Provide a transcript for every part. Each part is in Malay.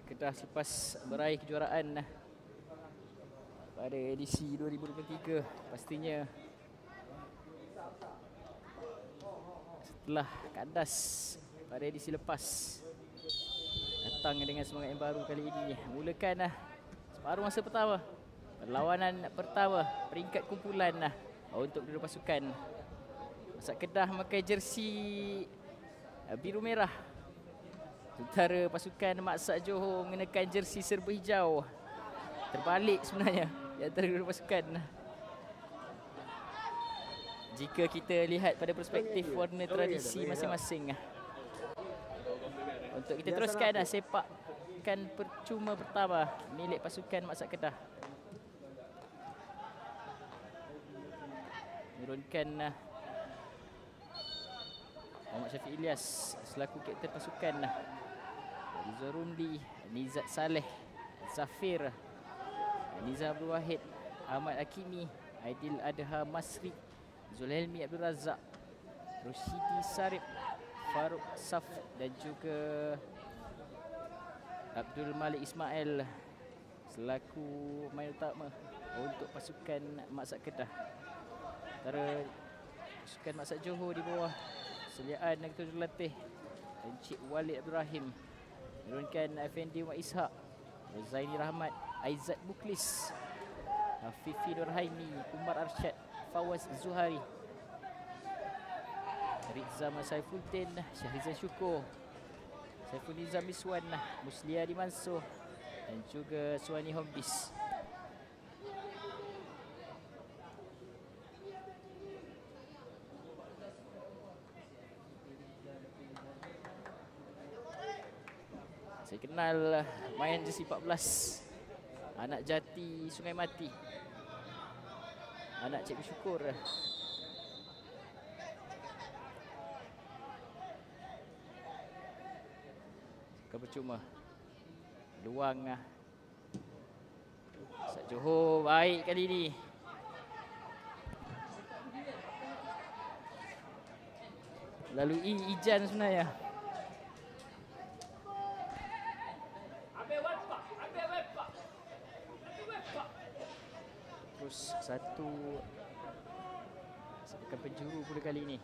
Kedah selepas meraih kejuaraan pada edisi 2023, pastinya setelah kandas pada edisi lepas, datang dengan semangat yang baru kali ini. Mulakan separuh masa pertama, perlawanan pertama peringkat kumpulan untuk kedua pasukan. Masak Kedah memakai jersey biru merah, sementara pasukan Maksak Johor mengenakan jersey serba hijau. Terbalik sebenarnya di antara kedua pasukan. Jika kita lihat pada perspektif warna tradisi masing-masing. Untuk kita teruskan sepakan percuma pertama milik pasukan Maksak Kedah. Menurunkan Muhammad Syafiq Ilyas selaku kapten pasukan. Rizal Rumli, Nizat Saleh, Zafir, Nizam Abdul Wahid, Ahmad Hakimi, Aidil Adha Masri, Zulhelmi Abdul Razak, Rushidi Sarip, Farouk Saf dan juga Abdul Malik Ismail selaku main utama untuk pasukan Maksak Kedah. Antara pasukan Maksak Johor di bawah seliaan dan ketua jurulatih Encik Walid Abdul Rahim, menurunkan Effendi Umar Ishak, Zaini Rahmat, Aizat Buklis, Fifi Nurhaini, Umar Arsyad, Fawaz Zuhari, Rizam Saifuddin, Syahrizan Syukur, Saiful Nizam Miswan, Muslia Di Mansur dan juga Suhani Hombis. Saya kenal main jersey 14, anak jati Sungai Mati, anak Cikgu Syukur. Bukan percuma. Luang Maksak Johor baik kali ini. Lalui Ijan sebenarnya. Terus satu sepakan penjuru pula kali ini.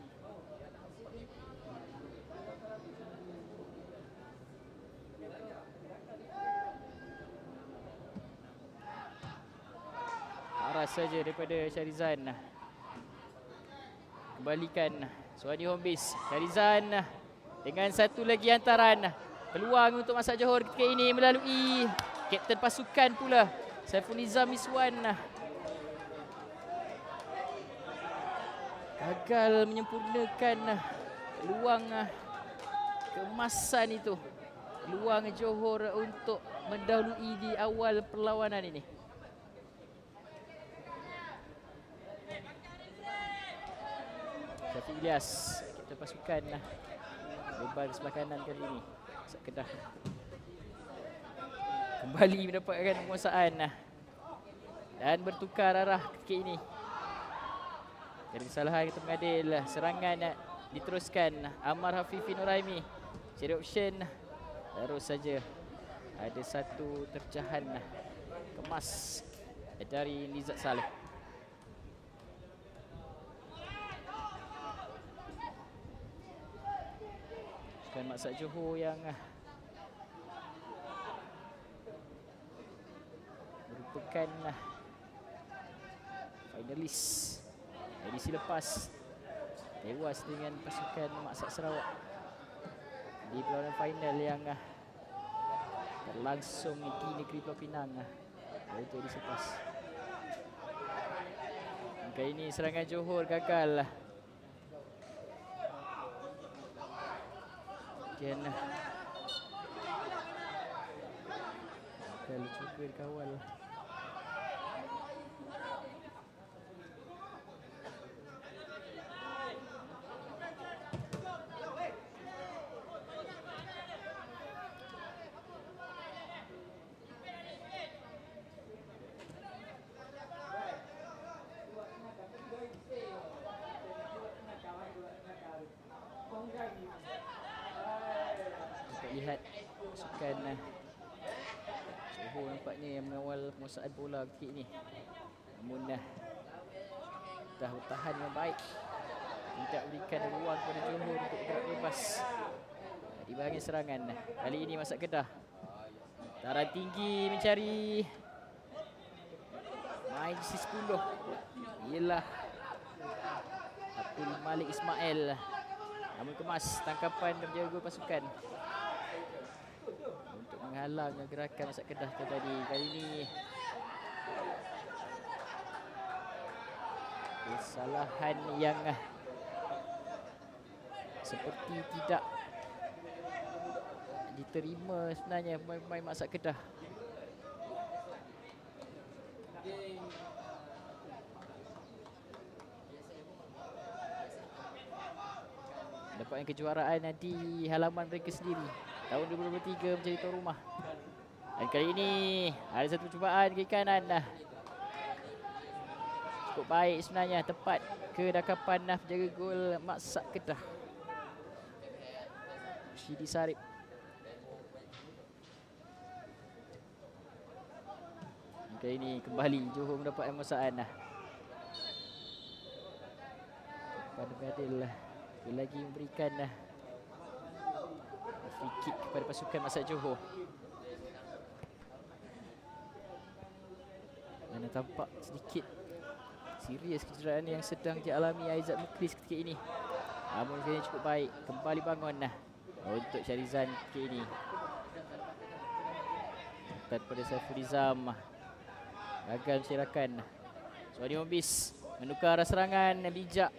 Aras saja daripada Syarizan. Kembalikan Suhani Hombis. Syarizan dengan satu lagi hantaran. Peluang untuk Maksak Johor ketika ini melalui kapten pasukan pula Saiful Nizam Miswan. Gagal menyempurnakan peluang keemasan itu. Peluang Johor untuk mendahului di awal perlawanan ini. Syafiq Ilyas, kapten pasukan beban sebelah kanan kali ini. Maksak Kedah kembali mendapatkan penguasaan dan bertukar arah ketika ini. Dari kesalahan kita mengadil, serangan diteruskan. Ammar Hafifi Nuraimi cari option, terus saja ada satu terpecahan kemas dari Nizat Saleh. Bukan Maksak Johor yang merupakan finalis edisi lepas, tewas dengan pasukan Maksak Sarawak di perlawanan final yang berlangsung di negeri Pulau Pinang untuk edisi lepas. Kali ini serangan Johor gagal. Dan Gagal cuba dikawal. Dapat lihat pasukan Johor nampaknya yang mengawal penguasaan bola ketika ini. Namun dah bertahan dengan baik, tidak berikan ruang kepada Johor untuk bergerak bebas di bahagian serangan. Kali ini Masak Kedah taran tinggi mencari main di sisi 10 ialah Abdul Malik Ismail. Namun kemas tangkapan dan menjaga gol pasukan untuk menghalang gerakan Masak Kedah tadi. Kali ini kesalahan yang seperti tidak diterima sebenarnya pemain Masak Kedah. Dapatkan kejuaraan di halaman mereka sendiri tahun 2023 menjadi tuan rumah. Dan kali ini ada satu percubaan kiri kanan cukup baik sebenarnya, tepat ke dakapan penjaga gol Masak Kedah, Syidi Sarip. Kali ini kembali Johor mendapat penguasaan. Pada Badil lagi memberikan free kick kepada pasukan Masak Johor. Mana tampak sedikit serius kecederaan yang sedang dialami Aizat Muklis ketika ini. Namun kali ini cukup baik, kembali bangun untuk Syarizan ketika ini. Daripada Saiful Nizam gagal mencerakan. Suhadi Mombis menukar arah serangan bijak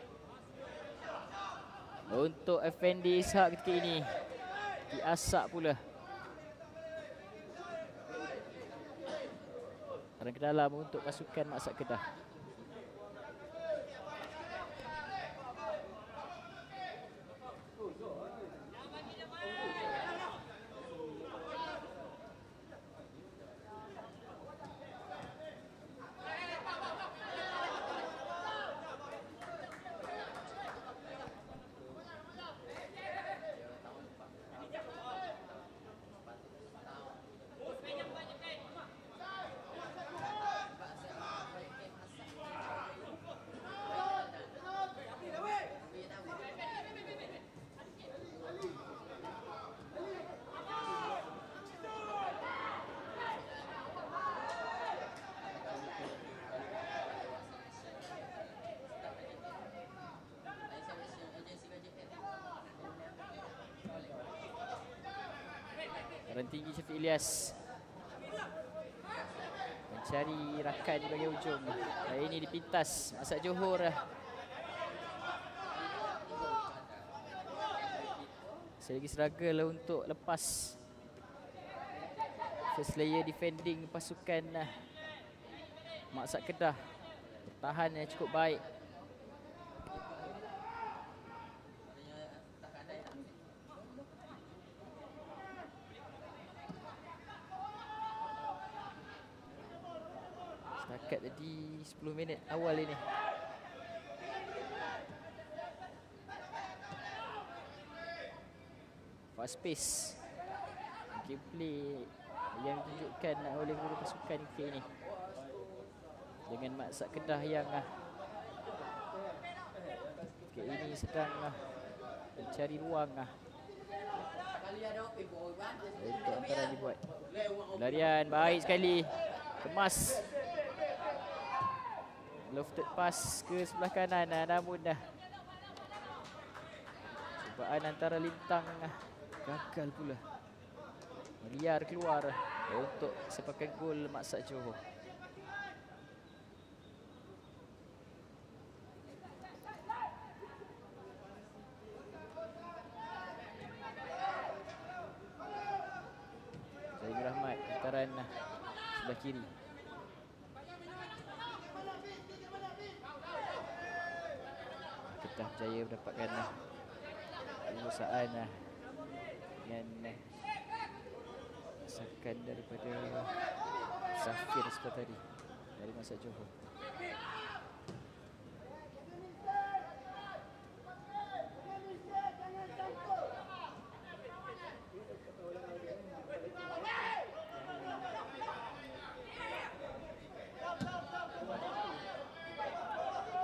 untuk Effendi Ishak ketika ini. Diasak pula. Arah ke dalam untuk pasukan Masak Kedah. Taran tinggi Syafiq Ilyas mencari rakan di bahagian hujung. Kali ini dipintas Masak Johor. Saya lagi struggle untuk lepas first layer defending pasukan Masak Kedah. Bertahan yang cukup baik. Setakat tadi 10 minit awal ini. Fast pace gameplay yang ditunjukkan oleh guru pasukan ketika ini, dengan Masak Kedah yang ketika ini sedang mencari ruang untuk antara dibuat. Larian baik sekali, kemas lofted pass ke sebelah kanan, namun cubaan antara lintang gagal pula, meliar keluar untuk sepakan gol Masak Johor. Zainul Rahmat hantaran sebelah kiri. Kedah berjaya mendapatkan penguasaan dengan sakan daripada Zafir seperti tadi dari Masa Johor.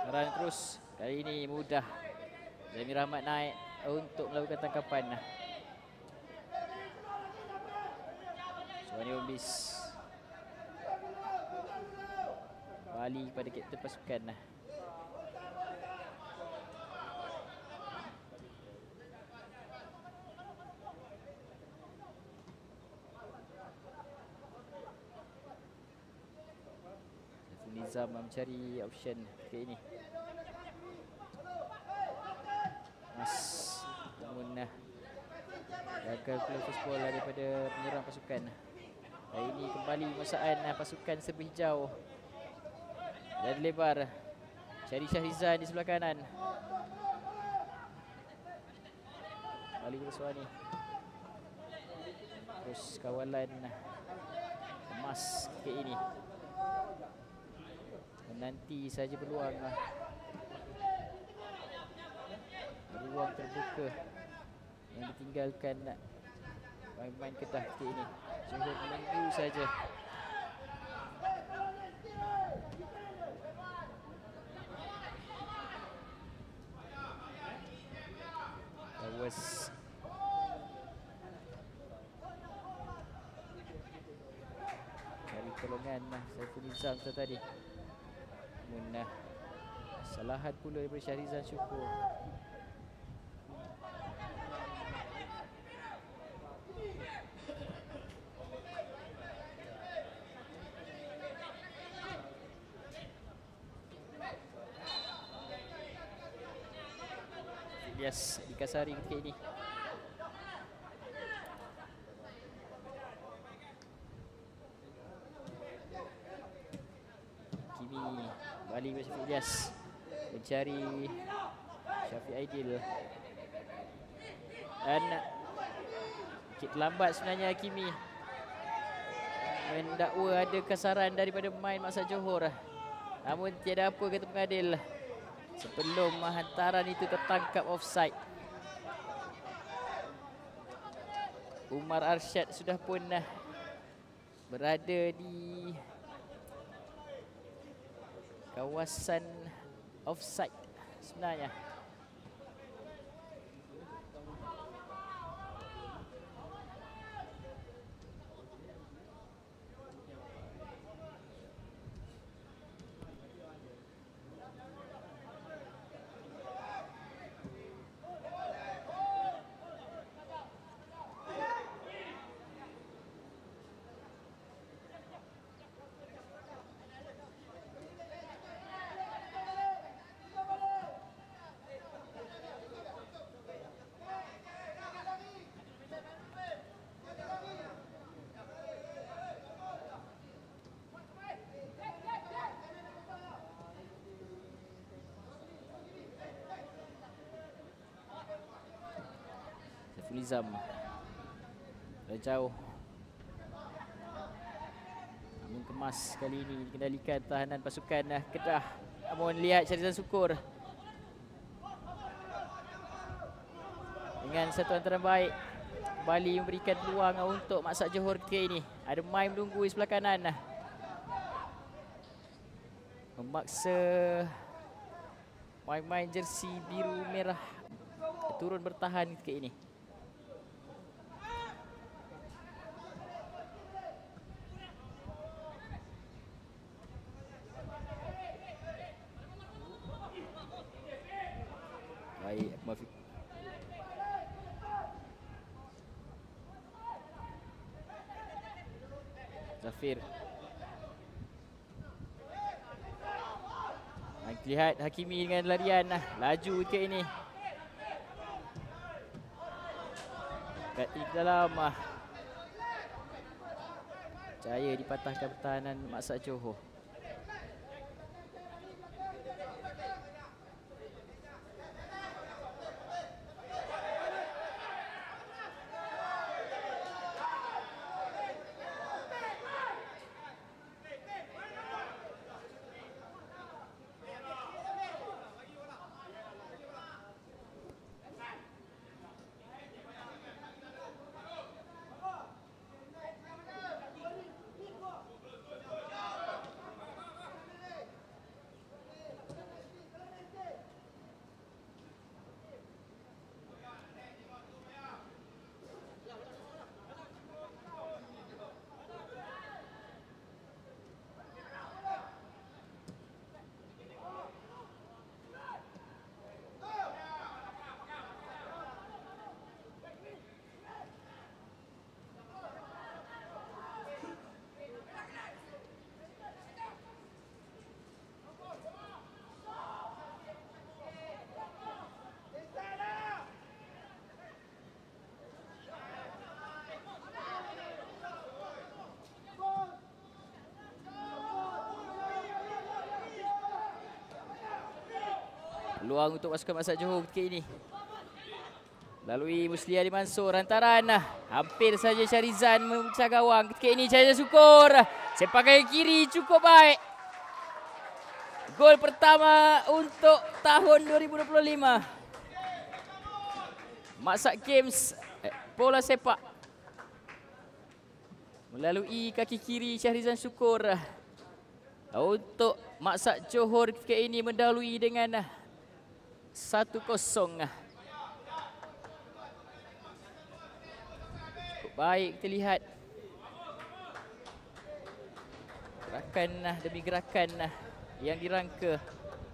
Run terus. Kali ini mudah Zamir Ahmad naik untuk melakukan tangkapan. Suwani Umbis kembali kepada kapten pasukan. Nizam mencari option ke ini. Namun gagal pula first ball daripada penyerang pasukan. Hari ini kembali masaan pasukan serba hijau. Dan lebar cari Syahrizan di sebelah kanan. Kembali ke Suwani. Terus kawalan emas ke ini. Menanti saja peluang. Ruang terbuka yang ditinggalkan main-main Kedah ketika ini. Johor menunggu saja. Awas. Cari tolongan Saiful Nizam tadi. Namun kesalahan pula daripada Syahrizan Syukur. Yes, dikasari ketika ini. Kimi balik ke Syafiq Ilyas mencari Syafiq Aidil. Dan sikit lambat sebenarnya Kimi mendakwa ada kasaran daripada pemain Masa Johor. Namun tiada apa kata pengadil. Sebelum hantaran itu tertangkap offside. Umar Arsyad sudah pun berada di kawasan offside sebenarnya. Nizam dah jauh, namun kemas kali ini dikendalikan tahanan pasukan Kedah. Namun lihat Syahrizan Syukur dengan satu hantaran baik kembali memberikan peluang untuk Masa Johor ketika ini. Ada main menunggu di sebelah kanan, memaksa main-main jersey biru merah turun bertahan ketika ini. Baik, Mafiq. Zafir. Lihat Hakimi dengan larian laju ke ini. Kat di dalam Berjaya dipatahkan pertahanan Maksat Johor. Peluang untuk pasukan Maksat Johor ketika ini. Lalui Musliadi Mansur, hantaran hampir saja Syarizan memecah gawang. Ketika ini Syarizan Syukur, sepakai kiri cukup baik. Gol pertama untuk tahun 2025. Maksat Games bola sepak melalui kaki kiri Syarizan Syukur untuk Maksat Johor ketika ini mendahului dengan 1-0. Cukup baik kita lihat gerakan demi gerakan yang dirangka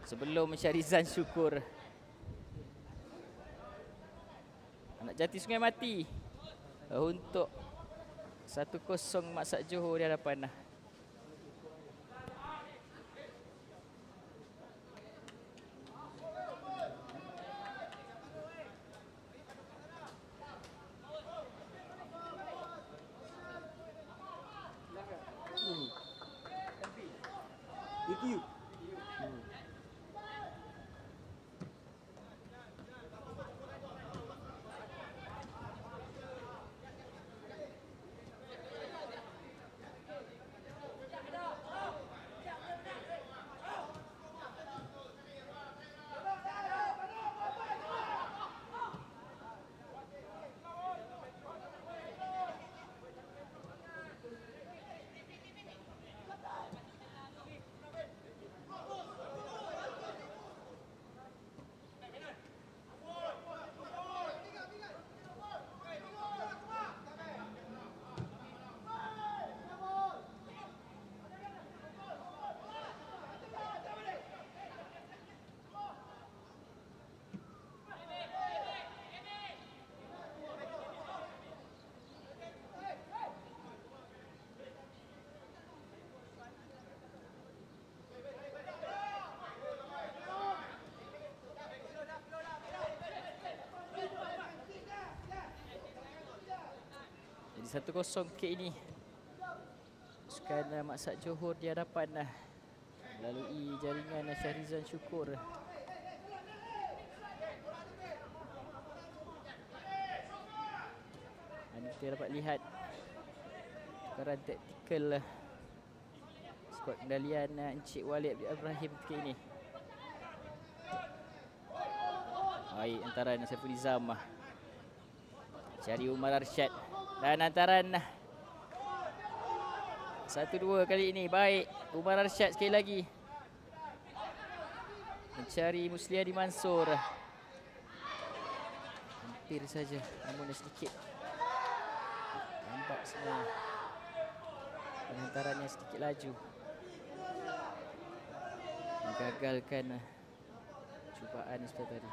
sebelum Syarizan Syukur. Anak Jati Sungai Mati untuk 1-0 Maksat Johor di hadapan. Jadi 1-0 ke ini. Pasukan Maksat Johor di hadapan melalui jaringan Syarizan Syukur. Dan kita dapat lihat tukaran taktikal skuad kendalian Encik Walid Ibrahim ketika ini. Baik antaran Saiful Nizam, cari Umar Arsyad dan antaran 1-2 kali ini. Baik Umar Arsyad sekali lagi mencari Musliadi Mansur. Hampir saja namun sedikit nampak semua pengantarannya sedikit laju, menggagalkan cubaan seperti tadi.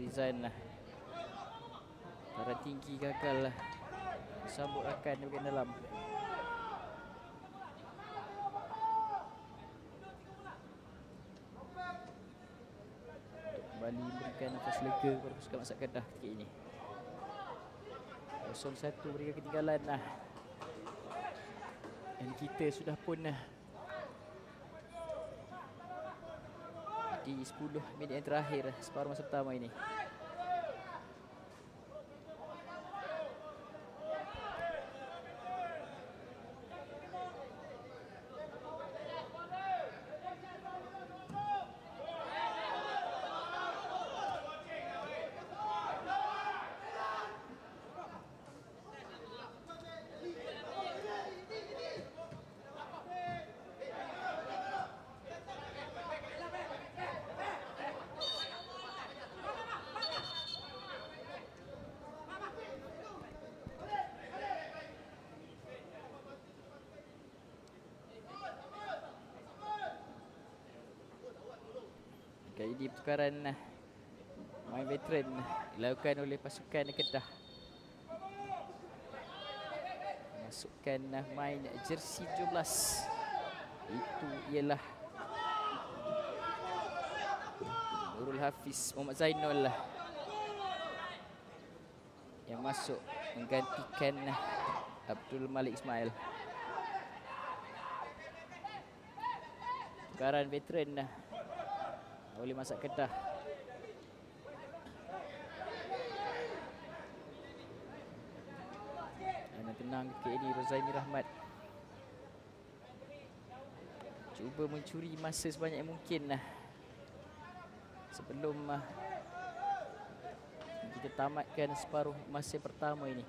Rizan lah. Taran tinggi gagal lah. Sambut rakan di bahagian dalam. Untuk kembali memberikan nafas lega kepada pasukan Masak Kedah ketika ini. 0-1 mereka ketinggalan lah. Dan kita sudah pun di 10 minit yang terakhir separuh masa pertama ini. Kali ini pertukaran main veteran dilakukan oleh pasukan Kedah. Masukkan main jersey 17. Itu ialah Nurul Hafiz Muhammad Zainul yang masuk menggantikan Abdul Malik Ismail. Pertukaran veteran oleh Masak Kedah. Dan tenang ketika ini Rozaimi Rahmat cuba mencuri masa sebanyak mungkin sebelum kita tamatkan separuh masa pertama ini.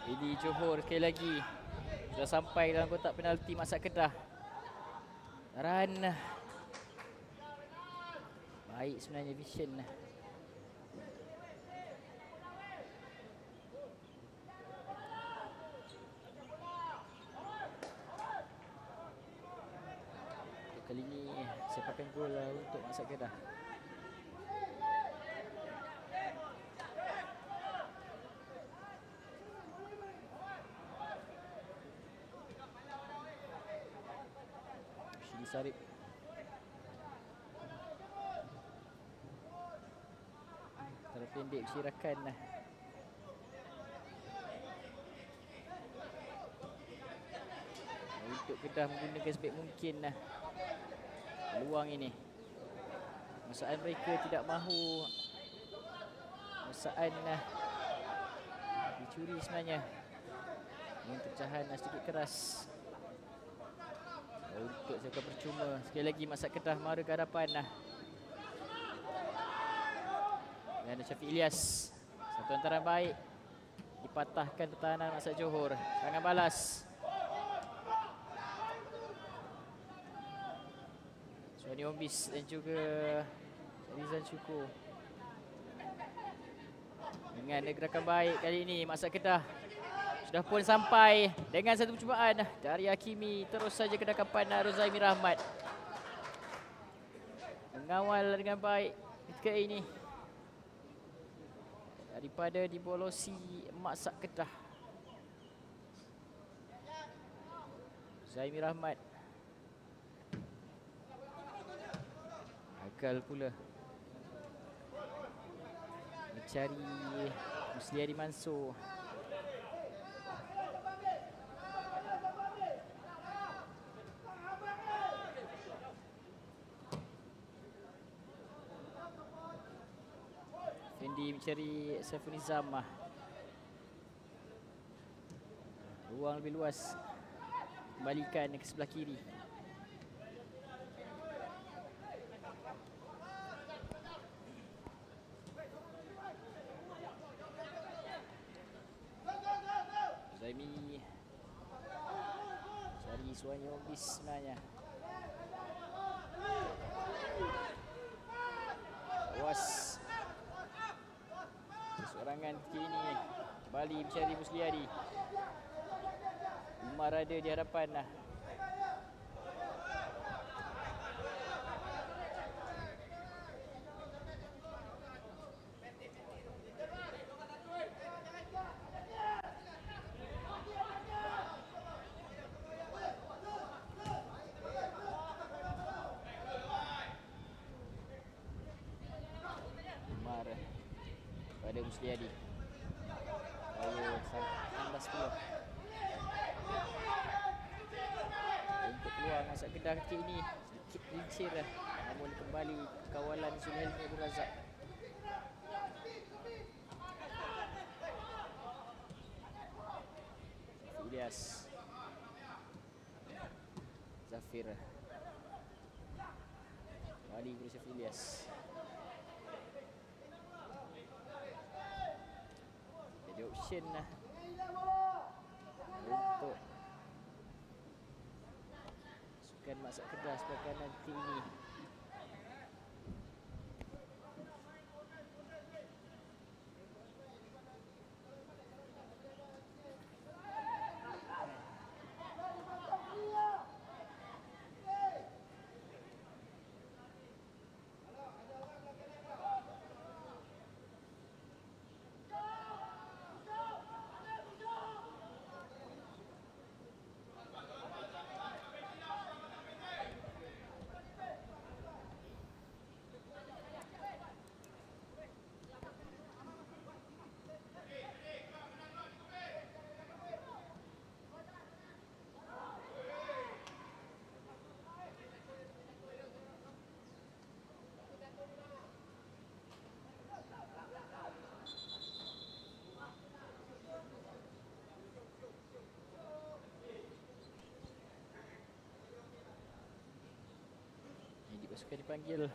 Ini Johor sekali lagi sudah sampai dalam kotak penalti Masak Kedah. Run baik sebenarnya vision. Kali ini sepakan gol untuk Masak Kedah. Sarip. Terpendek sirakan untuk Kedah menggunakan sebaik mungkin peluang ini. Masaan mereka tidak mahu masaan dicuri sebenarnya. Ini pecahan sedikit keras untuk sebuah percuma. Sekali lagi Masak Kedah mara ke hadapan dan Syafiq Ilyas. Satu hantaran baik dipatahkan pertahanan Masak Johor. Tangan balas Suhani Ombis dan juga Rizan Syukur. Dengan gerakan baik kali ini Masak Kedah sudah pun sampai dengan satu percubaan dari Hakimi. Terus saja kedakapan Rozaimi Rahmat mengawal dengan baik ketika ini. daripada dibolosi Maksak Kedah. Zaimi Rahmat. Gagal pula. Mencari Musliadi Mansur. Fendi mencari Saiful Nizam. Ruang lebih luas. Kembalikan ke sebelah kiri. Zaimi cari suanya obis sebenarnya. Awas. Serangan kini. Kembali mencari Musliadi. Umar ada di hadapan lah. Umar pada Musliadi. Ayo 16-10. Untuk peluang Maksak Kedah ketika ini sedikit lincir lah. Namun kembali kawalan Zulhelmi Abdul Razak. Ilyas. Zafir. Kembali kepada Syafie Ilyas. Jadi option lah untuk sukan Maksak Kedah sebelah kanan tim ini. Pasukan dipanggil.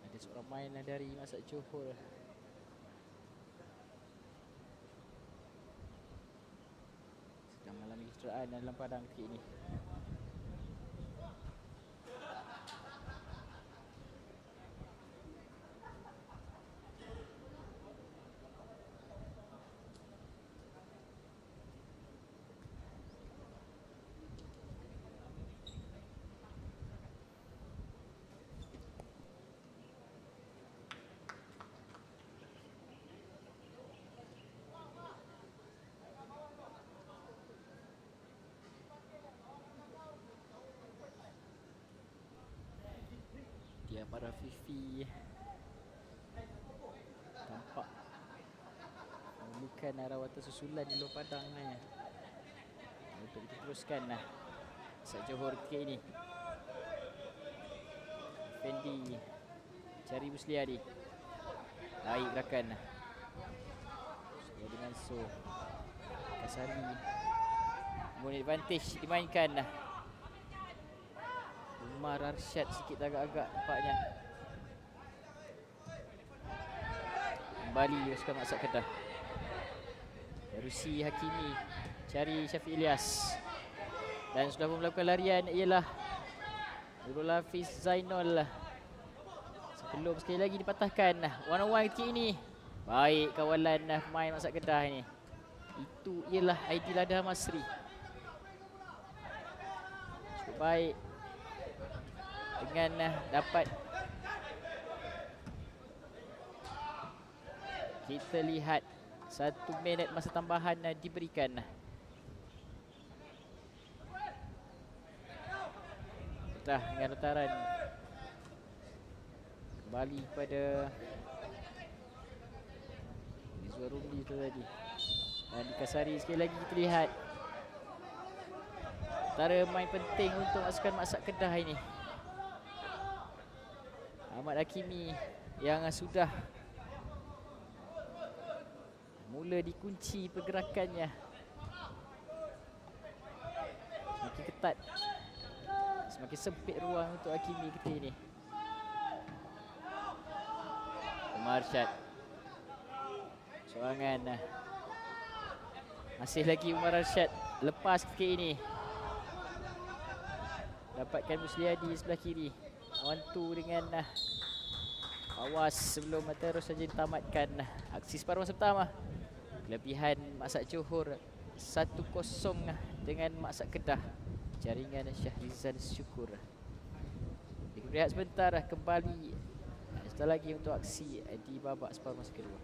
Ada seorang main dari Maksak Johor. Sedang mengalami kecederaan dalam padang ketika ini. Dia para Fifi tampak bukan rawatan susulan di luar padang ni. Untuk diteruskan lah Maksak Johor ketika ini. Fendi cari Musliadi. Baik gerakan Musliadi Mansur. Kasari. Kemudian advantage dimainkan lah. Umar Arsyad sikit agak-agak nampaknya. Kembali pasukan Maksak Kedah. Rusi Hakimi cari Syafie Ilyas. Dan sudah pun melakukan larian ialah Nurul Hafiz Zainul. Sebelum sekali lagi dipatahkan. One on one ketika ini. Baik kawalan pemain Maksak Kedah ini. Itu ialah Aidil Masri. Cukup baik dengan dapat Kita lihat 1 minit masa tambahan diberikan. Dah dengan lentaran kembali kepada Rizwan Rumli tu tadi. Dan dikasari sekali lagi kita lihat antara main penting untuk masukkan Masak Kedah ini, Ahmad Hakimi, yang sudah mula dikunci pergerakannya. Semakin ketat, semakin sempit ruang untuk Hakimi ketika ini. Umar Arsyad, serangan masih lagi Umar Arsyad lepas ketika ini. Dapatkan Musliadi sebelah kiri, 1-2 dengan awas sebelum terus saja ditamatkan aksi separuh masa pertama. Kelebihan Masak Johor 1-0 dengan Masak Kedah, jaringan Syahrizan Syukur. Kita berehat sebentar, kembali sebentar lagi untuk aksi di babak separuh masa kedua.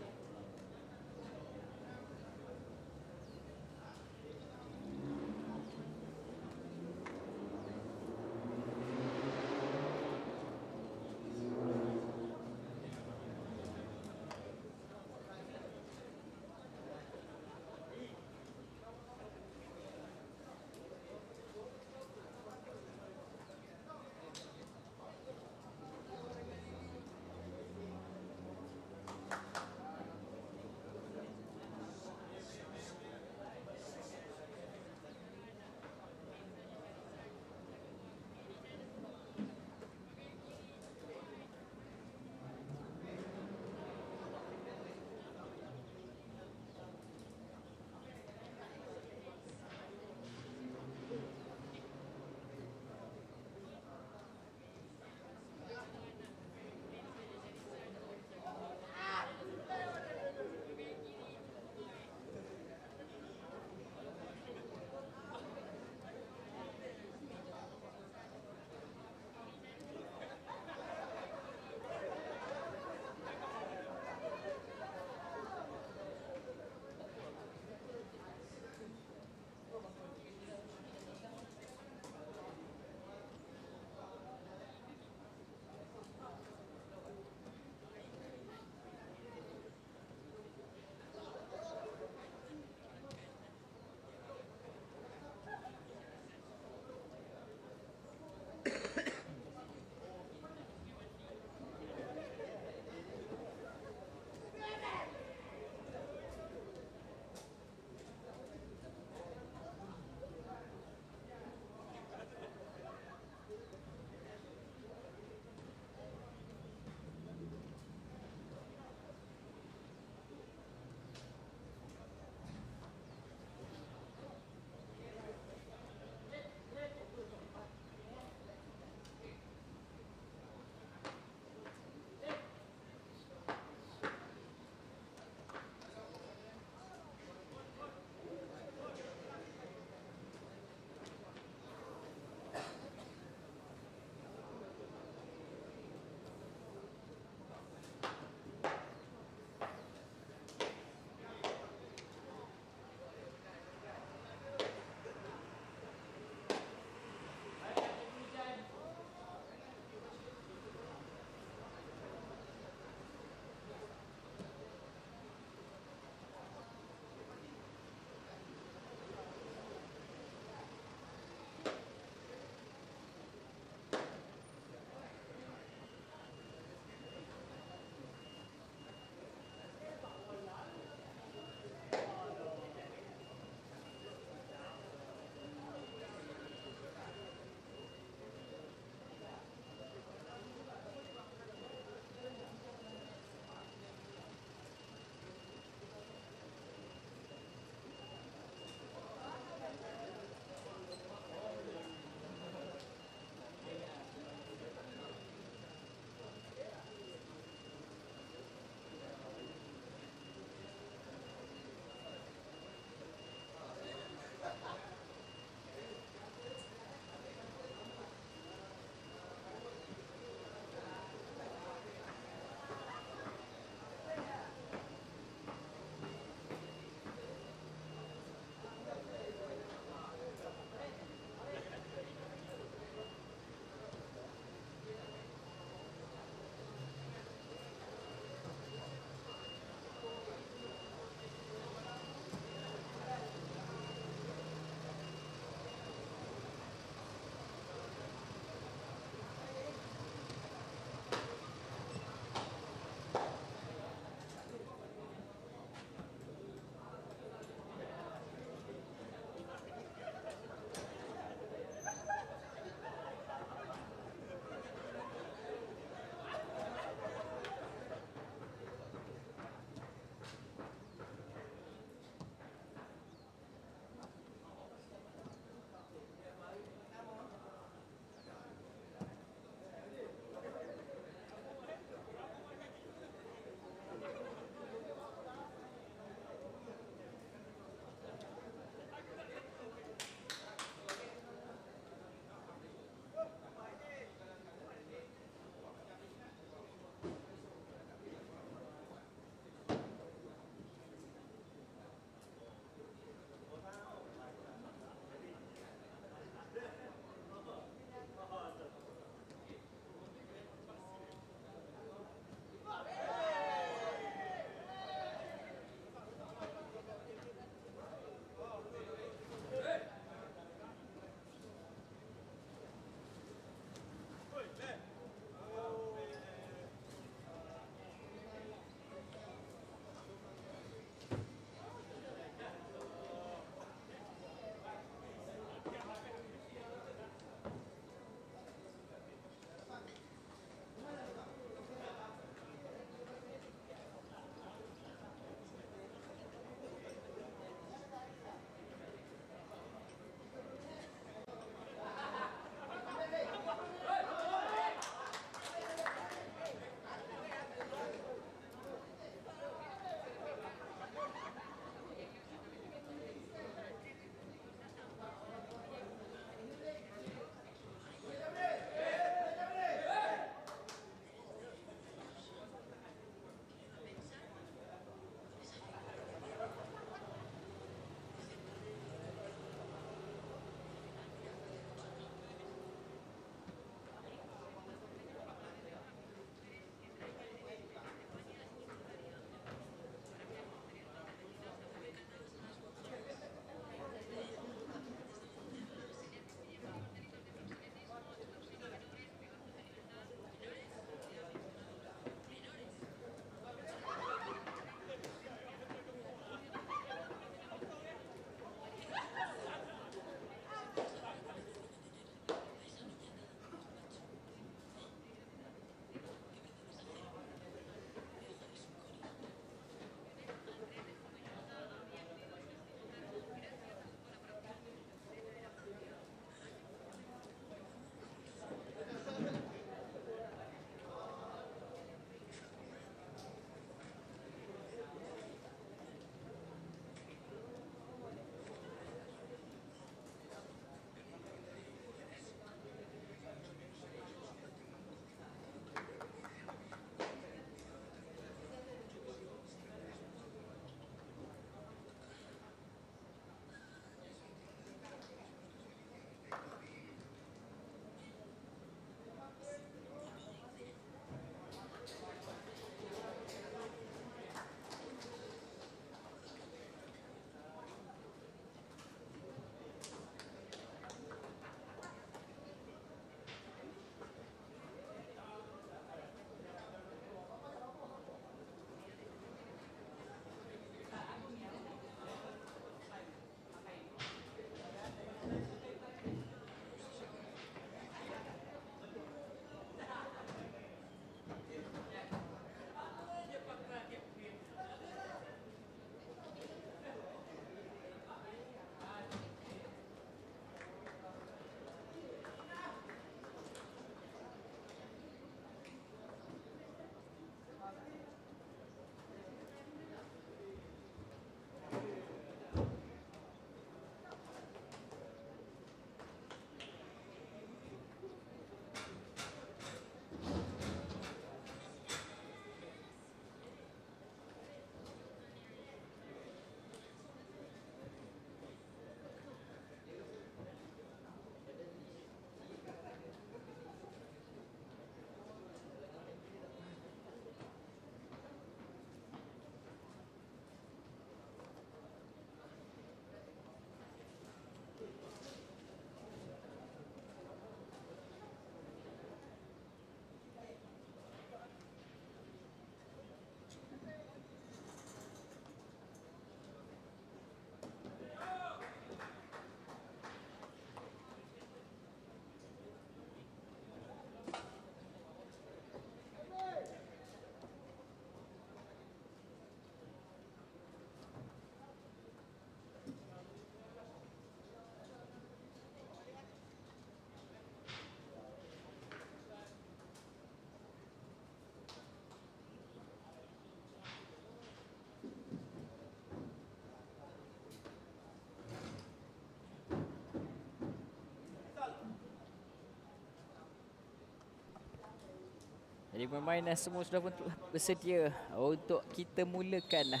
Jadi pemain semua sudah pun bersedia untuk kita mulakan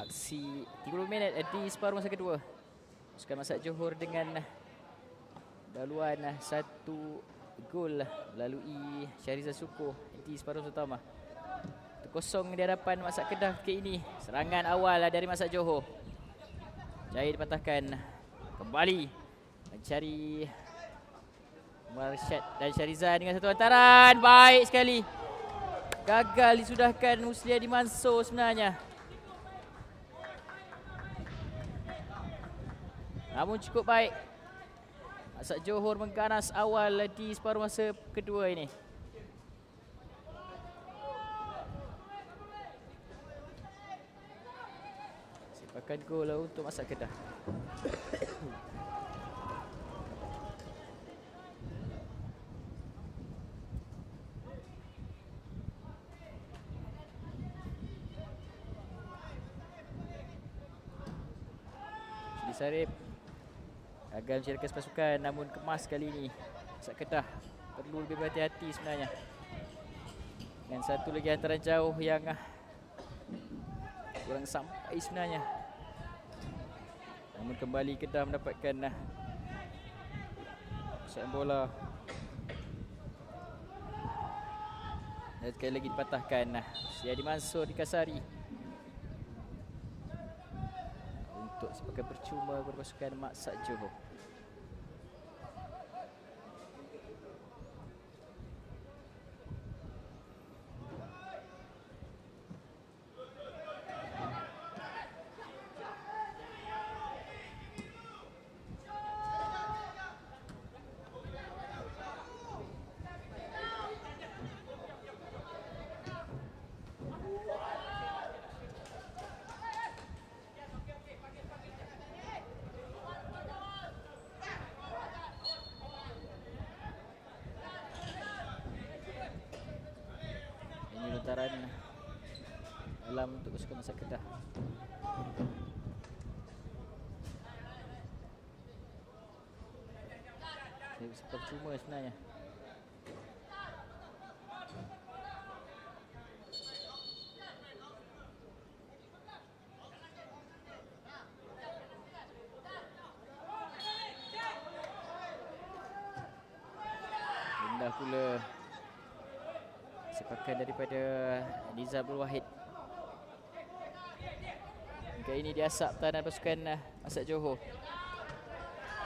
aksi 30 minit di separuh masa kedua. Pasukan Masak Johor dengan daluan 1 gol melalui Syahrizal Syukur di separuh pertama. 1-0 di hadapan Masak Kedah ke ini. Serangan awal dari Masak Johor. Jaya dipatahkan. Kembali mencari Marsyad dan Syahrizal dengan satu hantaran. Baik sekali. Gagal disudahkan Musliadi Mansur sebenarnya. Namun cukup baik. Masak Johor mengganas awal di separuh masa kedua ini. Sepakan gol untuk Masak Kedah. Sarip gagal mencarikan pasukan, namun kemas kali ini. Masak Kedah perlu lebih berhati-hati sebenarnya. Dan satu lagi hantaran jauh yang kurang sampai sebenarnya. Namun kembali Kedah mendapatkan pusat bola. Dan sekali lagi dipatahkan. Syahdi Mansur dikasari. Untuk sebagai percuma berpasukan Masak Johor. Lontaran dalam untuk pasukan Masak Kedah. Sebab cuma sebenarnya. Indah pula sepakan daripada Nizamul Wahid. Kali ini diasap pertahanan pasukan Masak Johor.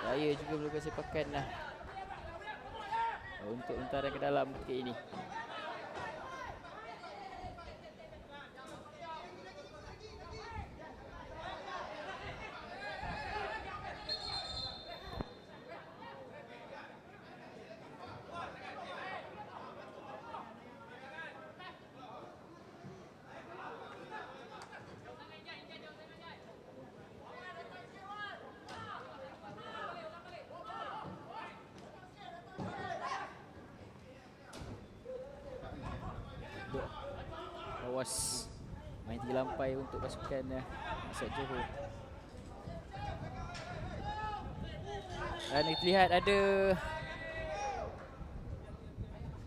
Jaya juga melakukan sepakan untuk lontaran ke dalam ketika ini. Awas main tinggi lampai untuk pasukan Masak Johor. Dan kita lihat ada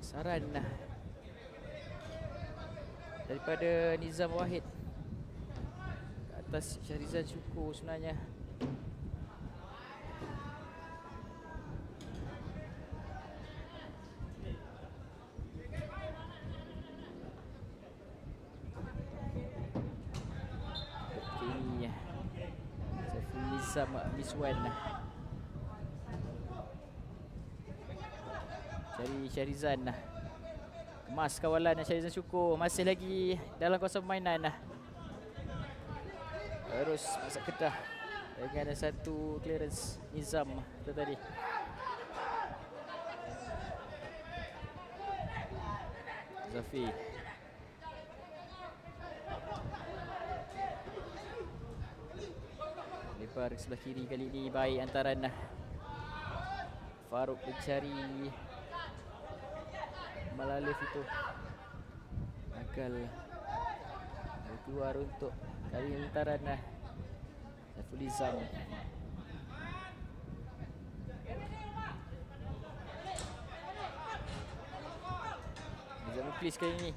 saran daripada Nizam Wahid ke atas Syahrizal Syukur sebenarnya. Sama Miswan cari Syahrizan. Kemas kawalan Syahrizan Syukur. Masih lagi dalam kawasan permainan. Terus Masak Kedah dengan ada satu clearance Nizam itu tadi. Zafi lebar ke sebelah kiri kali ini. Baik antaran Farouk mencari Malalif itu gagal keluar untuk kali antaran Saiful Izam. Nizam Muklis kali ini.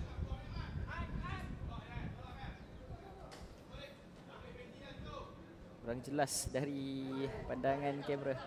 Kurang jelas dari pandangan kamera.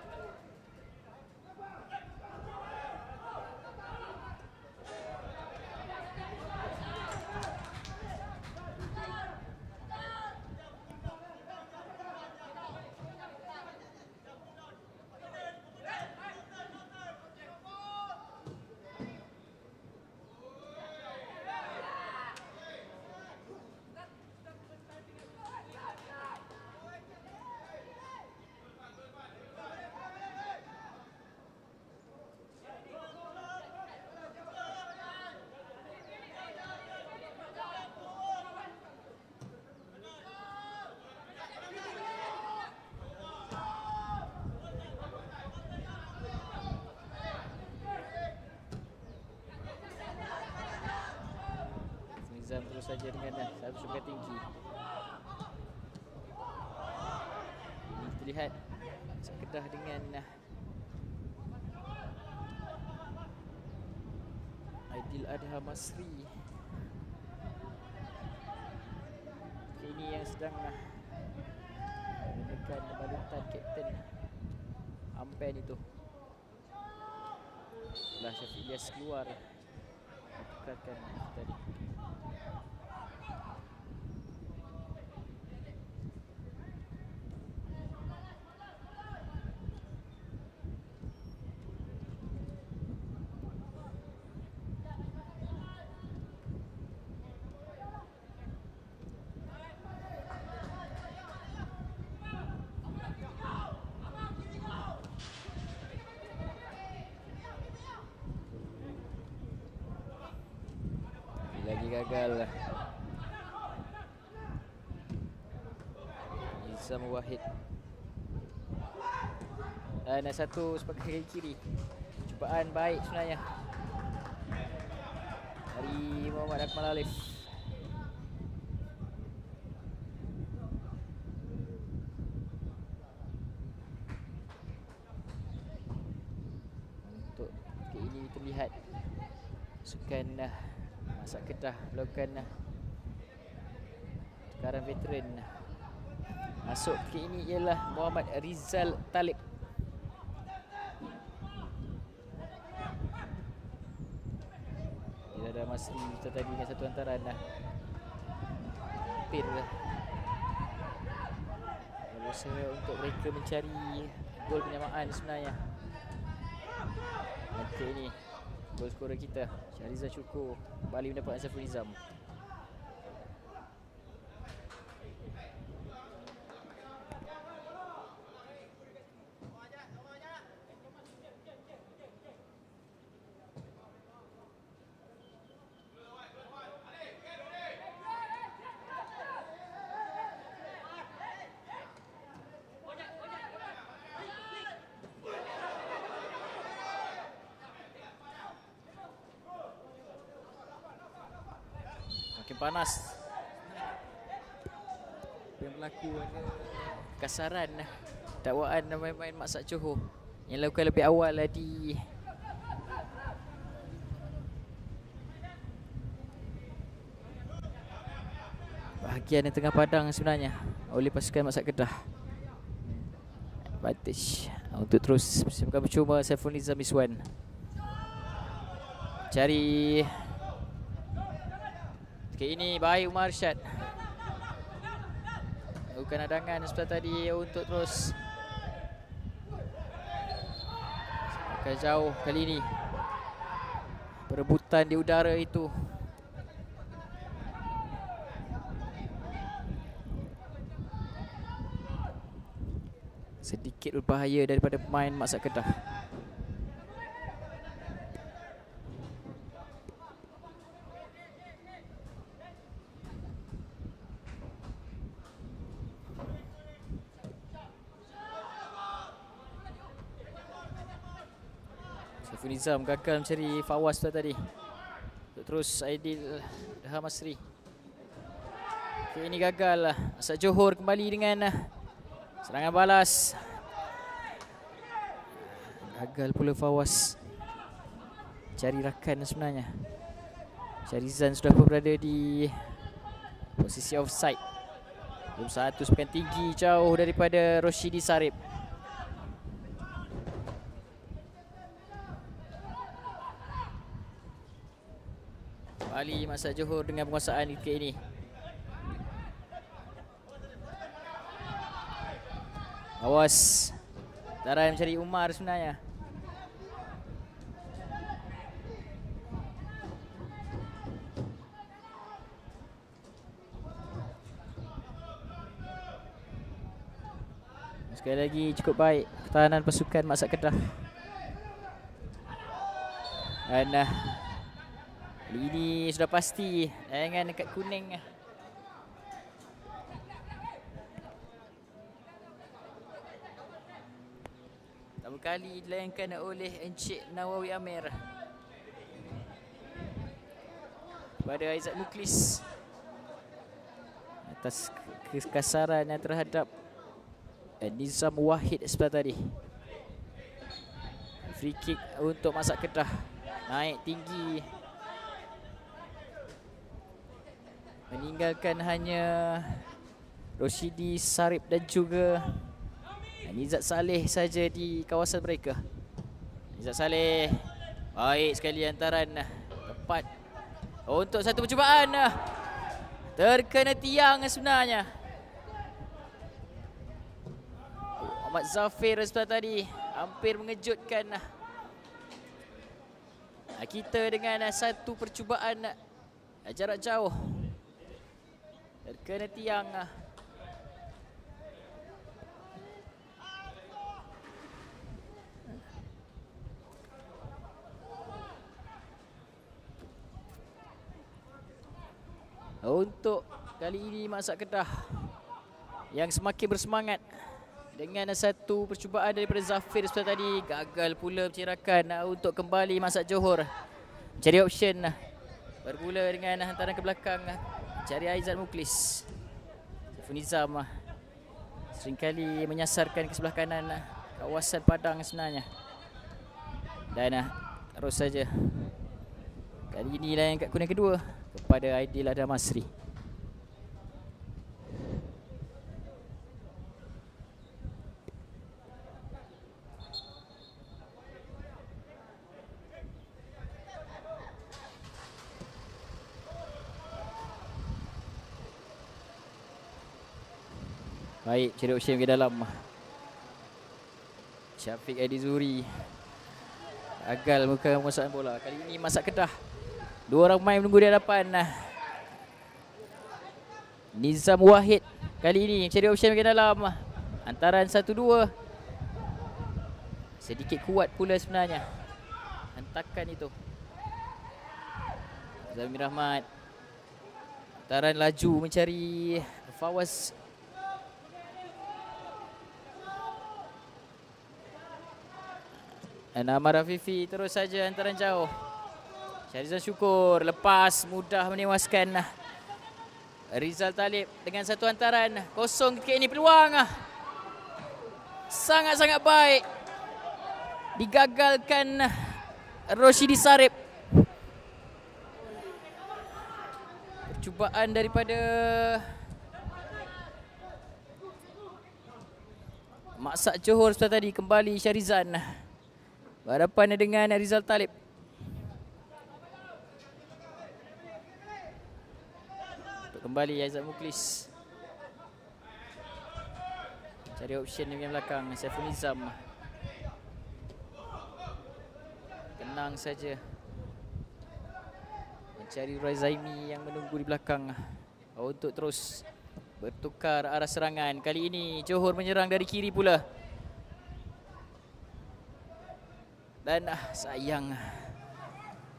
Nizam terus saja dengan satu sukan tinggi. Ini kita lihat Kedah dengan Aidil Adha Masri. Ini yang sedang menekan balutan Kapten Ampen itu. Setelah Syafiq Ilyas keluar, tukarkan tadi. Lagi gagal Nizam Wahid. Dan satu sebagai kiri. Cubaan baik sebenarnya dari Muhammad Akmal Alif. Untuk ini terlihat sukan Masak Kedah melakukan tukaran veteran. Masuk ke ini ialah Muhammad Rizal Talib. Dia ada Masri tadi dengan satu hantaran hampir berusaha untuk mereka mencari gol penyamaan sebenarnya. Okey, ini gol skorer kita Syahrizal Syukur kembali mendapat Saiful Nizam. Makin panas. Yang berlaku kasaran dakwaan main-main Mak Sat Johor yang dilakukan lebih awal di bahagian yang tengah padang sebenarnya oleh pasukan Mak Sat Kedah. Advantage untuk terus bersamakan percuma Saiful Nizam Iswan. Cari. Okey, ini baik Umar Arsyad. Bukan adangan seperti tadi untuk terus pakai jauh kali ini. Perebutan di udara itu. Sedikit berbahaya daripada pemain Mak Sat Kedah. Saiful Nizam gagal mencari Fawaz tadi. Terus Aidil Adha Masri. Okay, ini gagal. Mak Sat Johor kembali dengan serangan balas. Gagal pula Fawaz cari rakan sebenarnya. Syahrizan sudah pun berada di posisi offside. Belum satu sepakan tinggi jauh daripada Roshidi Sarip. Kembali Mak Sat Johor dengan penguasaan ketika ini. Awas. Taran mencari Umar sebenarnya. Sekali lagi cukup baik pertahanan pasukan Mak Sat Kedah. Dan ini sudah pasti layangan dekat kuning. Pertama kali dilayangkan oleh Encik Nawawi Amir kepada Aizat Muklis atas kekasaran yang terhadap Nizam Wahid sebelah tadi. Free kick untuk Mak Sat Kedah. Naik tinggi, meninggalkan hanya Roshidi Sarip dan juga Nizat Saleh saja di kawasan mereka. Nizat Saleh, baik sekali hantaran, tepat untuk satu percubaan. Terkena tiang sebenarnya. Ahmad Zafir sebelah tadi hampir mengejutkan kita dengan satu percubaan jarak jauh. Terkena tiang. Untuk kali ini Mak Sat Kedah yang semakin bersemangat dengan satu percubaan daripada Zafir sebelah tadi. Gagal pula percerakan untuk kembali Mak Sat Johor cari option. Bermula dengan hantaran ke belakang, cari Aizat Muklis. Saiful Nizam seringkali menyasarkan ke sebelah kanan kawasan padang sebenarnya. Dan terus saja kali ini layan kat kuning kedua kepada Aidil Adam Masri. Baik, cari option ke dalam. Syafiq Adi Zuri gagal muka penguasaan bola. Kali ini Mak Sat Kedah, dua orang main menunggu di hadapan. Nizam Wahid kali ini cari option ke dalam. Hantaran 1-2. Sedikit kuat pula sebenarnya hentakan itu. Zamir Rahmat. Hantaran laju mencari Fawaz. Dan Amar Afifi terus saja hantaran jauh. Syahrizan Syukur lepas, mudah menewaskan Rizal Talib dengan satu hantaran. Kosong ketika ini peluang. Sangat-sangat baik. Digagalkan Roshidi Sarip. Percubaan daripada Mak Sat Johor setelah tadi. Kembali Syahrizan berhadapan dengan Rizal Talib. Untuk kembali Aizat Muklis. Cari option di belakang Saiful Nizam. Tenang saja mencari Razaimi yang menunggu di belakang untuk terus bertukar arah serangan. Kali ini Johor menyerang dari kiri pula. Dan sayang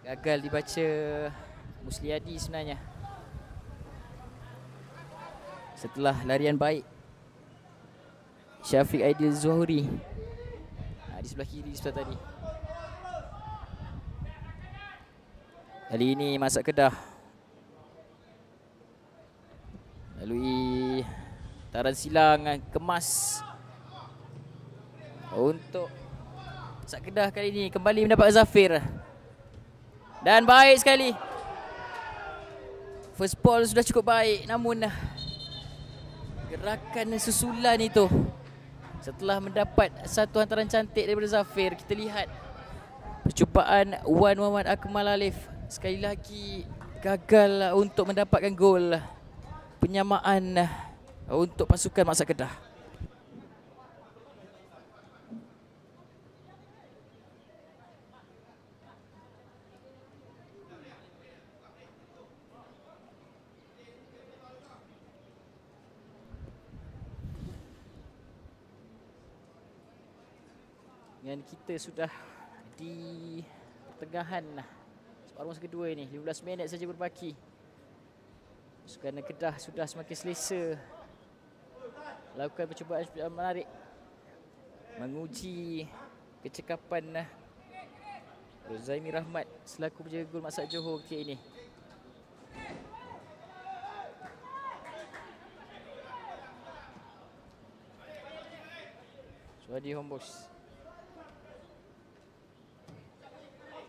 gagal dibaca Musliadi sebenarnya. Setelah larian baik Syafiq Aidil Zuhuri di sebelah kiri sebelah tadi. Kali ini Mak Sat Kedah lalui taran silang kemas untuk Mak Sat Kedah kali ini kembali mendapat Zafir. Dan baik sekali First ball sudah cukup baik, namun gerakan susulan itu setelah mendapat satu hantaran cantik daripada Zafir, kita lihat percubaan Wan Muhammad Akmal Alif sekali lagi gagal untuk mendapatkan gol penyamaan untuk pasukan Maksa Kedah. Dan kita sudah di pertengahan separuh masa kedua ini. 15 minit saja berbaki. Pasukan Kedah sudah semakin selesa lakukan percubaan menarik, menguji kecekapan Rozaimi Rahmat selaku penjaga gol Maksa Johor ketika ini. Suadi Hombos.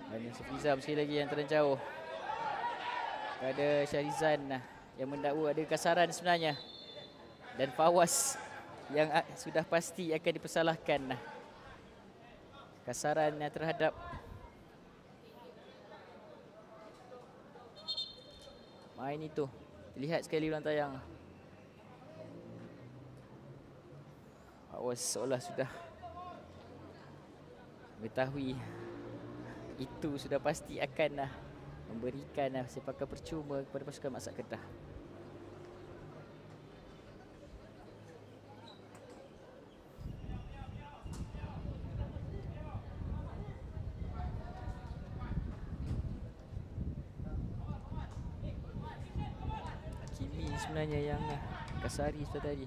Dan Syahrizan sekali lagi yang terjauh pada Syahrizan yang mendakwa ada kasaran sebenarnya, dan Fawaz yang sudah pasti akan dipersalahkan kasaran terhadap main itu. Lihat sekali ulang tayang. Fawaz seolah sudah mengetahui itu sudah pasti akan memberikan sepakan percuma kepada pasukan Maksa Kedah. Hakimi sebenarnya yang kasari tadi.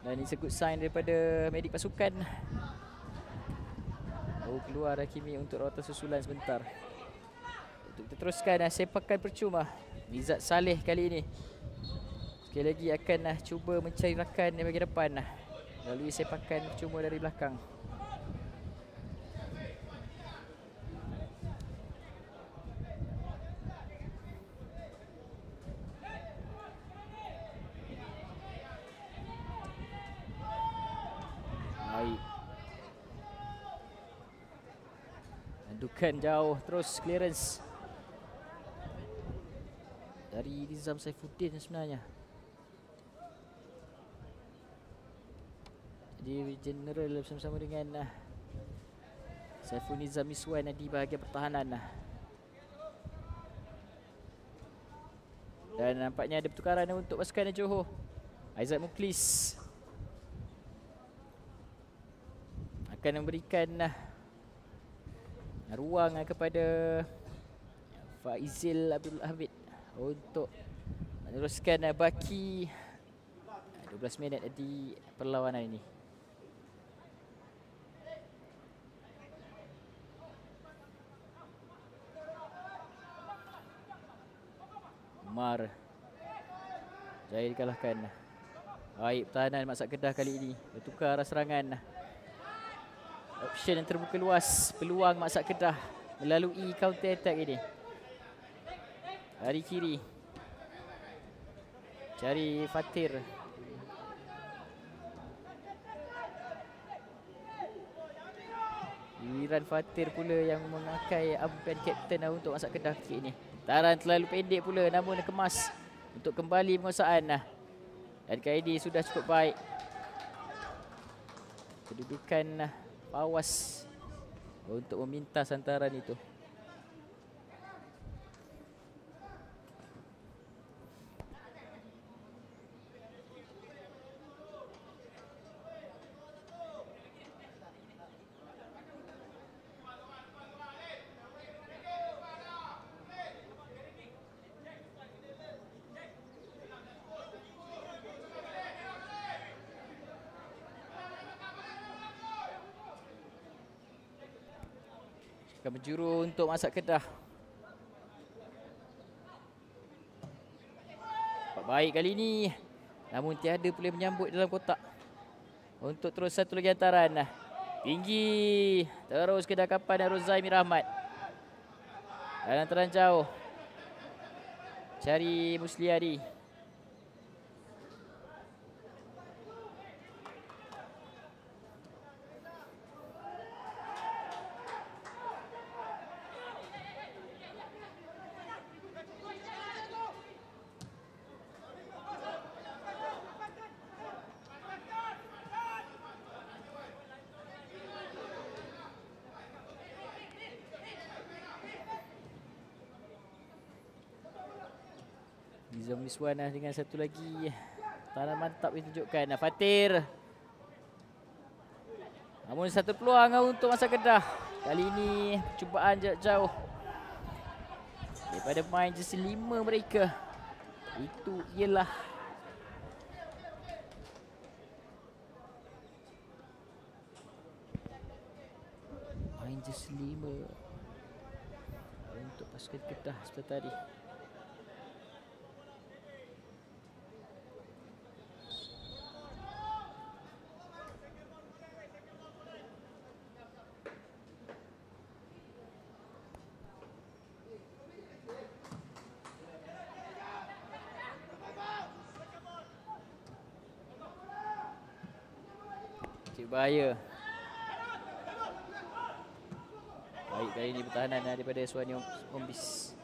Dan ini good sign daripada medik pasukan. Keluar Hakimi untuk rawatan susulan sebentar. Untuk kita teruskan sepakan percuma. Nizat Saleh kali ini sekali lagi akan cuba mencari rakan di bahagian depan melalui sepakan percuma dari belakang. Dukan jauh, terus clearance dari Nizam Saifuddin sebenarnya. Jadi general bersama-sama dengan Saiful Nizam Miswan di bahagian pertahanan. Dan nampaknya ada pertukaran untuk pasukan Johor. Aizat Muklis akan memberikan ruang kepada Faizil Abdul Hamid untuk meneruskan baki 12 minit di perlawanan ini. Umar jaya dikalahkan. Baik pertahanan Maksa Kedah kali ini bertukar serangan. Option yang terbuka luas, peluang Maksa Kedah melalui counter attack ini. Dari kiri cari Fatir. Giliran Fatir pula yang memakai ampan kapten untuk Maksa Kedah ketika ini. Taran terlalu pendek pula, namun kemas untuk kembali penguasaan. Dan kali ini sudah cukup baik. Kedudukan Fawaz untuk meminta santaran itu. Akan berjuru untuk Maksa Kedah. Baik kali ini, namun tiada boleh menyambut dalam kotak. Untuk terus satu lagi hantaran tinggi, terus kedakapan Rozaimi Rahmat. Dan hantaran jauh Cari Musliadi. Nizam Miswan dengan satu lagi tangan mantap ditunjukkan Fatir. Namun satu peluang untuk masa Kedah. Kali ini cubaan jarak jauh daripada main jersey 5 mereka. Itu ialah main jersey 5 untuk pasukan Kedah seperti tadi. Bahaya. Baik kali ini pertahanan daripada Suwani Ombis.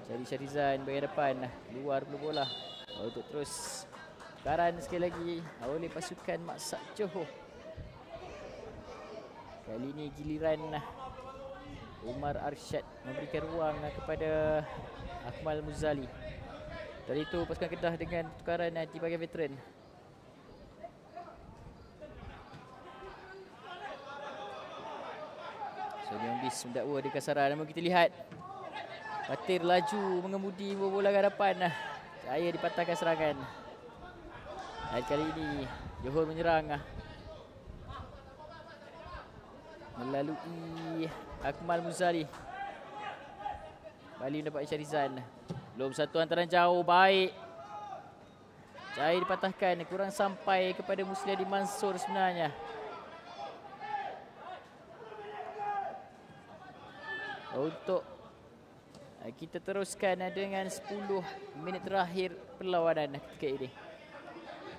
Cari Syarizan bahagian depan. Luar pula bola. Untuk terus tukaran sekali lagi oleh pasukan Maksak Johor. Kali ini giliran Umar Arsyad memberikan ruang kepada Akmal Muzali. Dari itu pasukan Kedah dengan tukaran di bahagian veteran. Suwani Ombis mendakwa di kasaran. Namun kita lihat Fatir laju mengemudi bola ke hadapan. Cahaya dipatahkan serangan. Dan kali ini Johor menyerang melalui Akmal Muzali. Bali mendapat Syarizan. Belum satu hantaran jauh. Baik. Cahaya dipatahkan. Kurang sampai kepada Musliadi Mansur sebenarnya. Untuk kita teruskan dengan 10 minit terakhir perlawanan ketika ini.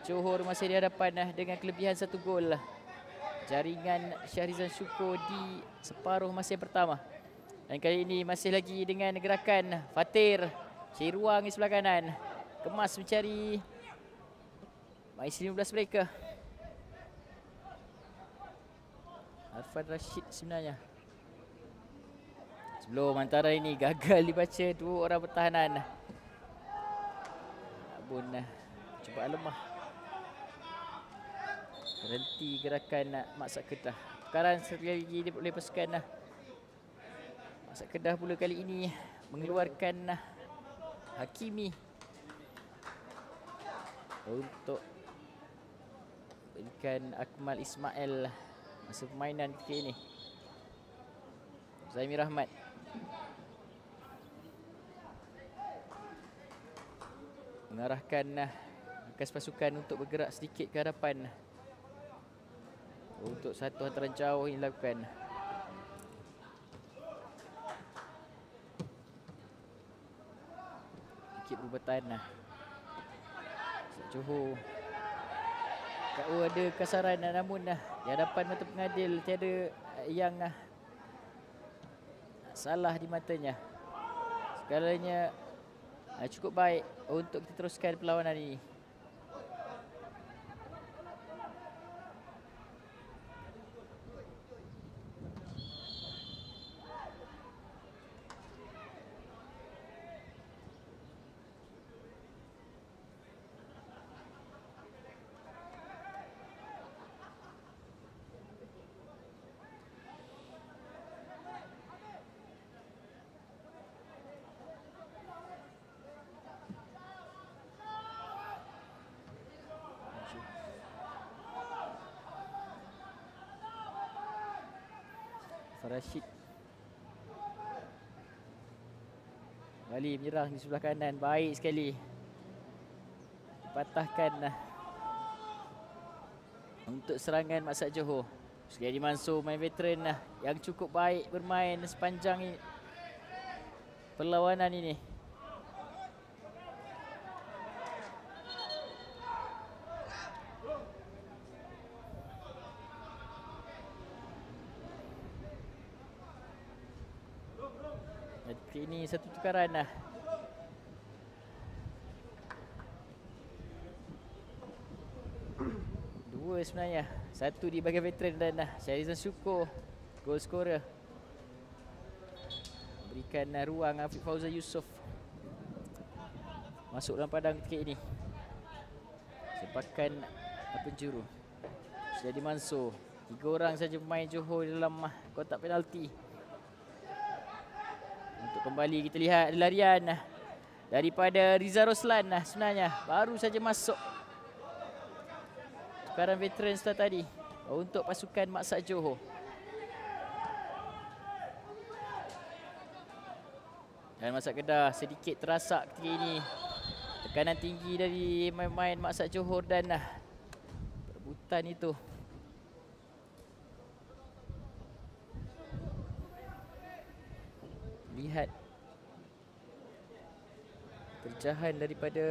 Johor masih di hadapan dengan kelebihan 1 gol. Jaringan Syahrizan Syukur di separuh masa yang pertama. Dan kali ini masih lagi dengan gerakan Fatir. Cari ruang di sebelah kanan. Kemas mencari mais 15 mereka. Arfan Rashid sebenarnya. Sebelum antara ini gagal dibaca 2 orang pertahanan. Namun cubaan lemah. Berhenti gerakan Maksak Kedah. Tukaran sekali lagi oleh pasukan Maksak Kedah pula kali ini mengeluarkan Hakimi untuk berikan Akmal Ismail masa permainan ketika ini. Zaimi Rahmat. Mengarahkan bekas pasukan untuk bergerak sedikit ke hadapan. Untuk satu hantaran jauh yang dilakukan. Sedikit perubatan. Johor kau ada kasaran namun di hadapan mata pengadil tiada yang salah di matanya. Segalanya cukup baik untuk kita teruskan perlawanan ini. Rashid Bali menyerang di sebelah kanan. Baik sekali. Patahkan untuk serangan Maksak Johor. Sekali Mansur main veteran yang cukup baik bermain sepanjang perlawanan ini. Ini satu tukaran dah. Dua sebenarnya. Satu di bahagian veteran dan Syahrizan Syukur, gol scorer. Berikan ruang Afiq Fauzan Yusof masuk dalam padang ketika ini. Sepakan penjuru Syahdi Mansur. 3 orang saja pemain Johor dalam kotak penalti. Untuk kembali kita lihat larian daripada Riza Roslan sebenarnya. Baru saja masuk. Tukaran veteran setelah tadi untuk pasukan Maksat Johor. Dan Maksat Kedah sedikit terasak ketika ini. Tekanan tinggi dari main-main Maksat Johor dan perebutan itu. Lihat kerjahan daripada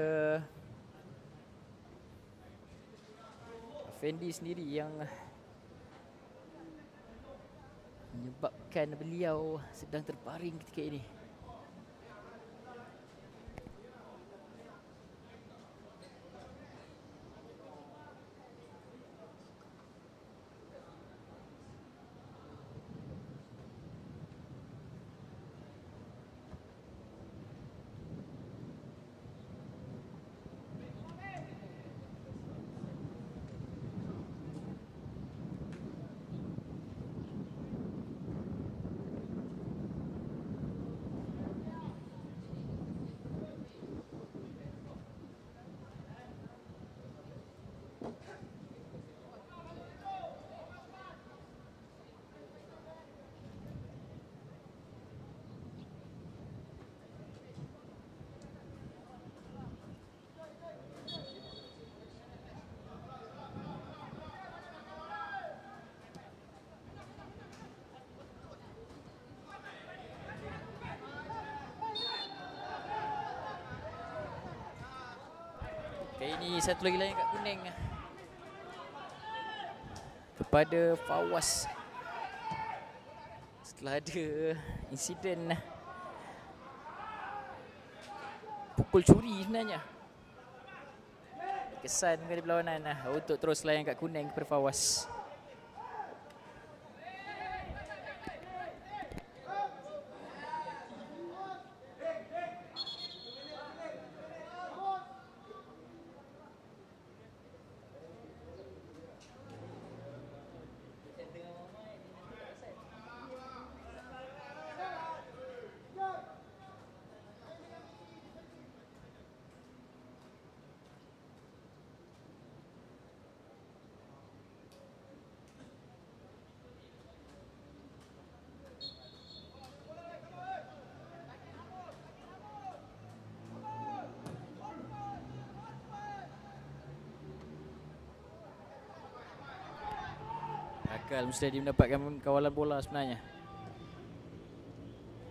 Fendi sendiri yang menyebabkan beliau sedang terbaring ketika ini. Ini satu lagi lain kat kuning kepada Fawaz setelah ada insiden pukul curi sebenarnya. Kesan dari perlawanan untuk terus layan kat kuning kepada Fawaz. Mesti dia mendapatkan kawalan bola sebenarnya.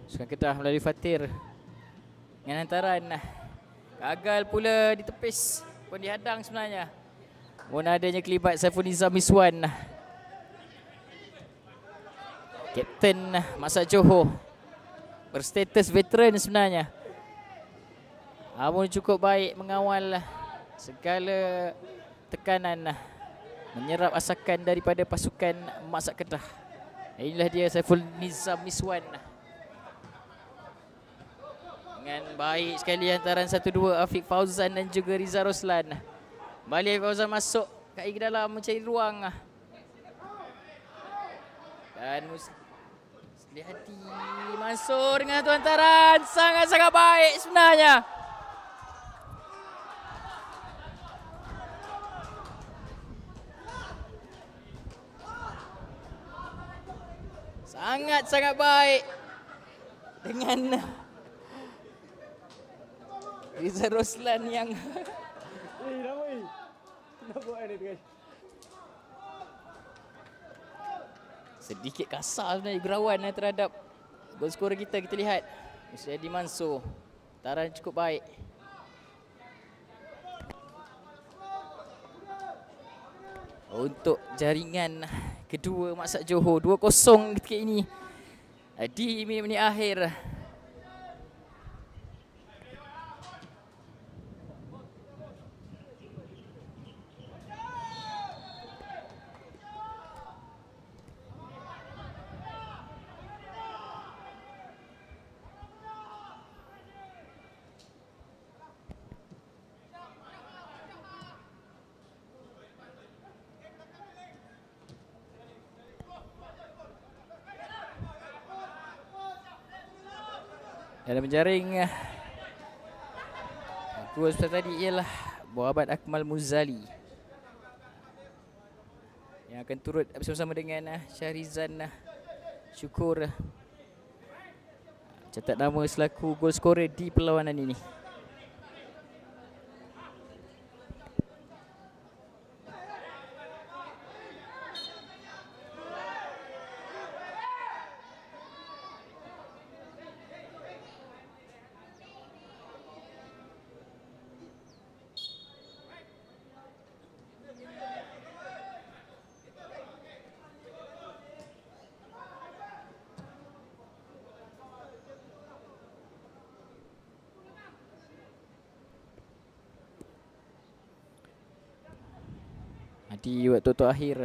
Sukan Kedah melalui Fatir dengan hantaran. Gagal pula ditepis pun dihadang sebenarnya. Pun adanya kelibat Saiful Nizam Miswan, Kapten Maksat Johor, berstatus veteran sebenarnya. Namun cukup baik mengawal segala tekanan, menyerap asakan daripada pasukan Maksat Kedah. Inilah dia Saiful Nizam Miswan. Dengan baik sekali hantaran 1-2 Afiq Fauzan dan juga Riza Roslan. Kembali Afiq Fauzan masuk ke dalam mencari ruang. Dan Muslihati Mansur dengan satu hantaran sangat-sangat baik sebenarnya. Sangat-sangat baik dengan Riza Roslan yang sedikit kasar sebenarnya gurauan terhadap gol skor kita lihat. Mr. Edi Mansur. Taran cukup baik. Untuk jaringan kedua Maksat Johor, 2-0 ketika ini di minit-minit akhir. Dalam menjaring gol sebentar tadi ialah Muhammad Akmal Muzali yang akan turut bersama-sama dengan Syahrizan Syukur catat nama selaku gol skorer di perlawanan ini. Di waktu-waktu akhir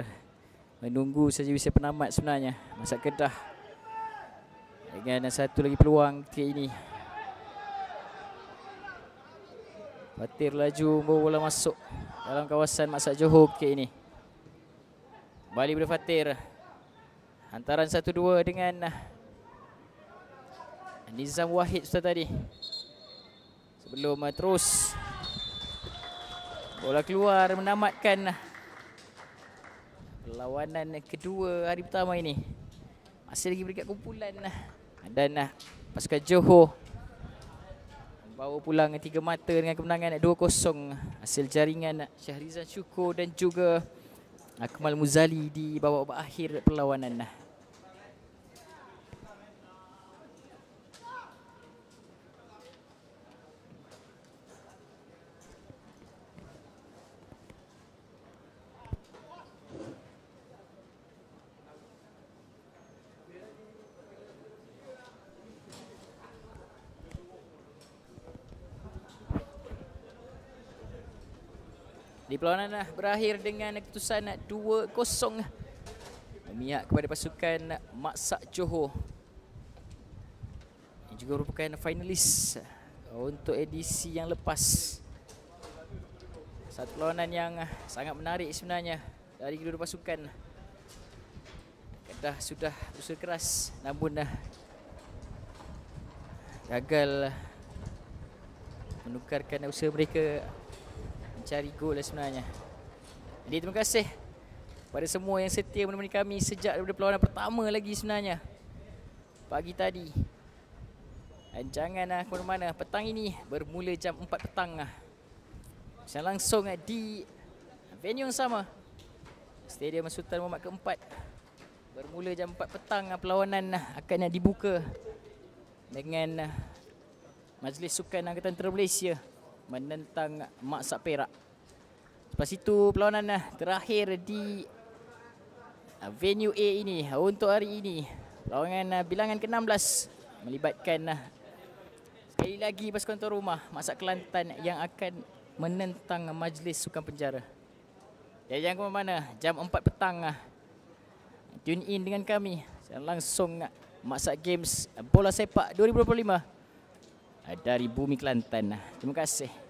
menunggu saja usia penamat sebenarnya Masak Kedah dengan satu lagi peluang ketika ini. Fatir laju membawa bola masuk dalam kawasan Maksat Johor ketika ini. Kembali pada Fatir. Hantaran 1-2 dengan Nizam Wahid sudah tadi. Sebelum terus bola keluar menamatkan perlawanan kedua hari pertama ini. Masih lagi berikat kumpulan dan pasukan Johor bawa pulang 3 mata dengan kemenangan 2-0 hasil jaringan Syahrizan Syukur dan juga Akmal Muzali di babak akhir perlawanan. Di perlawanan berakhir dengan keputusan 2-0 memihak kepada pasukan Maksat Johor. Ini juga merupakan finalis untuk edisi yang lepas. Satu perlawanan yang sangat menarik sebenarnya dari kedua pasukan. Kedah sudah usaha keras namun gagal menukarkan usaha mereka cari gol sebenarnya. Jadi terima kasih kepada semua yang setia menemani kami sejak daripada perlawanan pertama lagi sebenarnya pagi tadi. Dan jangan ke mana-mana, petang ini bermula jam 4 petang. Saya langsung di venue yang sama, Stadium Sultan Muhammad keempat. Bermula jam 4 petang perlawanan akan dibuka dengan Majlis Sukan Angkatan Tentera Malaysia menentang Maksat Perak. Lepas itu perlawanan terakhir di venue A ini untuk hari ini. Perlawanan bilangan ke-16 melibatkan sekali lagi pasukan tuan rumah Maksat Kelantan yang akan menentang Majlis Sukan Penjara. Dan jangan ke mana-mana, jam 4 petang tune in dengan kami langsung Maksat Games Bola Sepak 2025 dari Bumi Kelantan. Terima kasih.